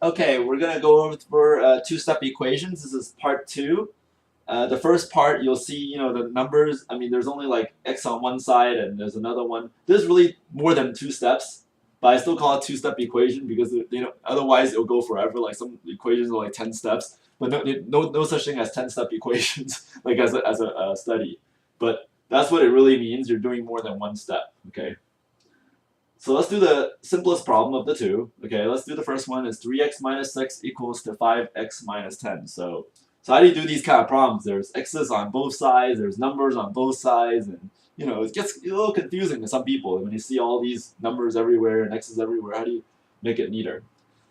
Okay, we're gonna go over two-step equations. This is part two. The first part, you'll see, the numbers. I mean, there's only like x on one side, and there's another one. There's really more than two steps, but I still call it two-step equation because otherwise it'll go forever. Like some equations are like 10 steps, but no such thing as 10-step equations like as a study. But that's what it really means. You're doing more than one step. Okay. So let's do the simplest problem of the two. Okay, let's do the first one. Is 3x minus 6 equals to 5x minus 10. So how do you do these kind of problems? There's x's on both sides, there's numbers on both sides, and it gets a little confusing to some people when you see all these numbers everywhere and x's everywhere. How do you make it neater?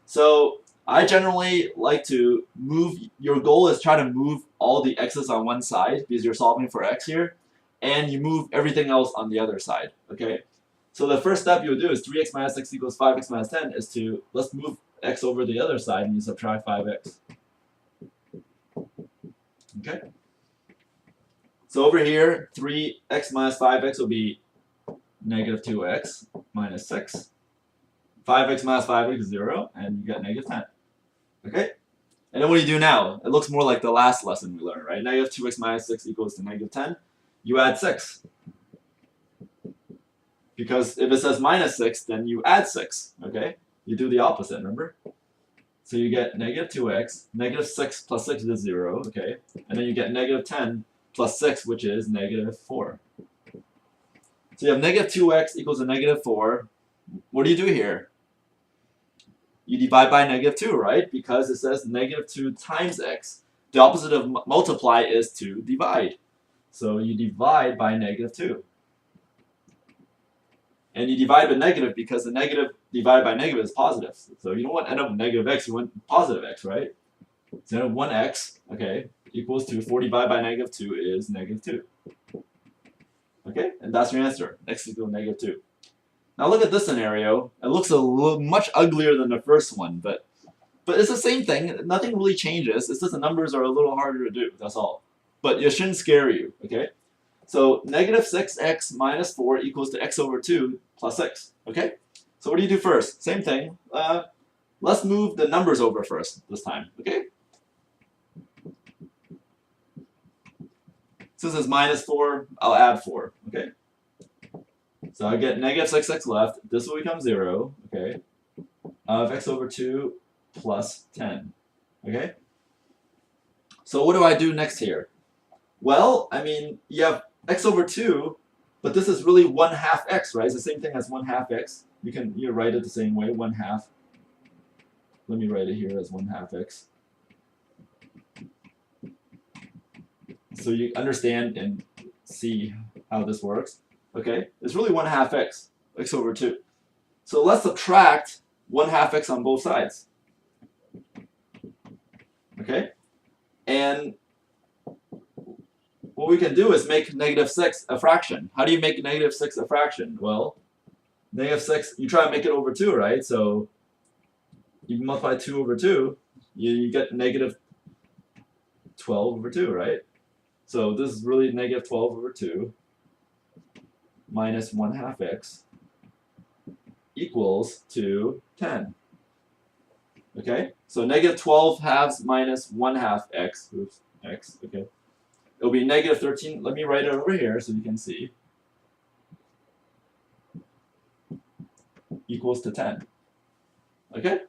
So I generally like to move, your goal is try to move all the x's on one side because you're solving for x here, and you move everything else on the other side, okay? So the first step you would do is 3x minus 6 equals 5x minus 10 is to, let's move x over the other side and you subtract 5x. Okay? So over here, 3x minus 5x will be negative 2x minus 6. 5x minus 5x is 0, and you get negative 10. Okay? And then what do you do now? It looks more like the last lesson we learned, right? Negative 2x minus 6 equals to negative 10. You add 6. Because if it says minus 6, then you add 6, okay? You do the opposite, remember? So you get negative 2x, negative 6 plus 6 is 0, okay? And then you get negative 10 plus 6, which is negative 4. So you have negative 2x equals to negative 4. What do you do here? You divide by negative 2, right? Because it says negative 2 times x. The opposite of multiply is to divide. So you divide by negative 2. And you divide by negative because the negative divided by negative is positive. So you don't want to end up with negative x, you want positive x, right? So 1x, okay, equals to 4 divided by negative 2 is negative 2. Okay, and that's your answer. X equals negative 2. Now look at this scenario. It looks much uglier than the first one, but it's the same thing. Nothing really changes. It's just the numbers are a little harder to do, that's all. But it shouldn't scare you, okay? So negative 6x minus 4 equals to x over 2 plus 6. Okay? So what do you do first? Same thing. Let's move the numbers over first this time. Okay? Since it's minus 4, I'll add 4. Okay? So I get negative 6x left. This will become 0. Okay? Of x over 2 plus 10. Okay? So what do I do next here? Well, I mean, you have x over 2, but this is really 1/2 x, right? It's the same thing as 1/2 x. You can write it the same way, 1/2. Let me write it here as 1/2 x. So you understand and see how this works. Okay, it's really 1/2 x, x over 2. So let's subtract 1/2 x on both sides. Okay, and what we can do is make negative 6 a fraction. How do you make negative 6 a fraction? Well, negative 6, you try to make it over 2, right? So you multiply 2 over 2, you get negative 12 over 2, right? So this is really negative 12 over 2 minus 1/2 x equals to 10. Okay? So negative 12 halves minus 1/2 x, oops, x, okay. It'll be negative 13. Let me write it over here so you can see. Equals to 10. Okay?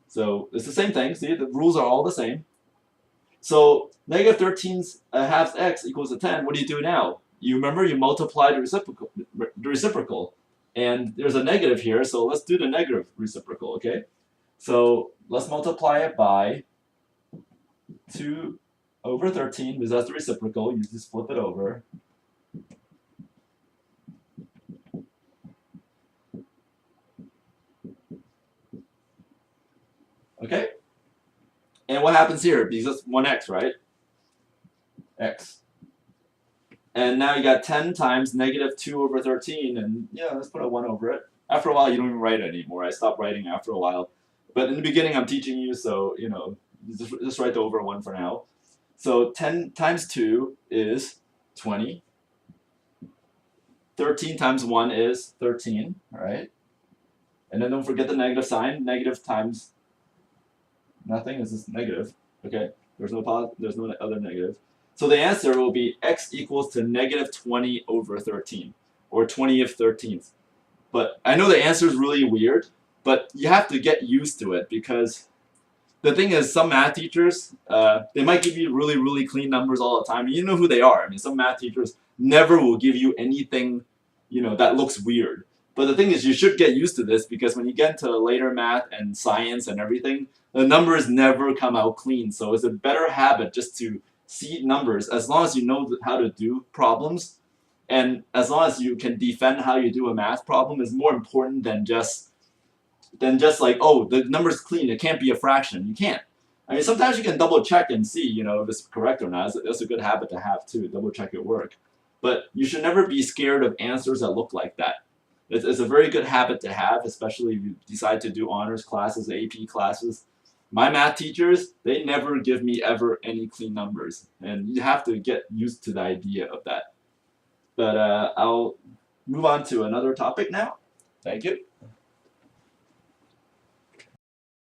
So it's the same thing. See, the rules are all the same. So negative 13 halves x equals to 10. What do you do now? You remember you multiply the reciprocal. And there's a negative here, so let's do the negative reciprocal, okay? So let's multiply it by 2 over 13, because that's the reciprocal. You just flip it over. Okay? And what happens here? Because it's 1x, right? X. And now you got 10 times negative 2 over 13, and yeah, let's put a 1 over it. After a while, you don't even write it anymore. I stopped writing after a while. But in the beginning, I'm teaching you, so, just write the over 1 for now. So 10 times 2 is 20. 13 times 1 is 13, all right? And then don't forget the negative sign. Negative times Nothing. This is negative. Okay. There's no there's no other negative. So the answer will be x equals to negative 20 over 13, or 20th 13th. But I know the answer is really weird, but you have to get used to it because the thing is, some math teachers, they might give you really, really clean numbers all the time. You know who they are. I mean, some math teachers never will give you anything, that looks weird. But the thing is, you should get used to this because when you get into later math and science and everything, the numbers never come out clean. So it's a better habit just to see numbers as long as you know how to do problems, and as long as you can defend how you do a math problem is more important than just like, oh, the number's clean, it can't be a fraction. You can't. I mean, sometimes you can double check and see, if it's correct or not. That's a good habit to have too, double check your work. But you should never be scared of answers that look like that. It's a very good habit to have, especially if you decide to do honors classes, AP classes. My math teachers, they never give me ever any clean numbers. And you have to get used to the idea of that. But I'll move on to another topic now. Thank you.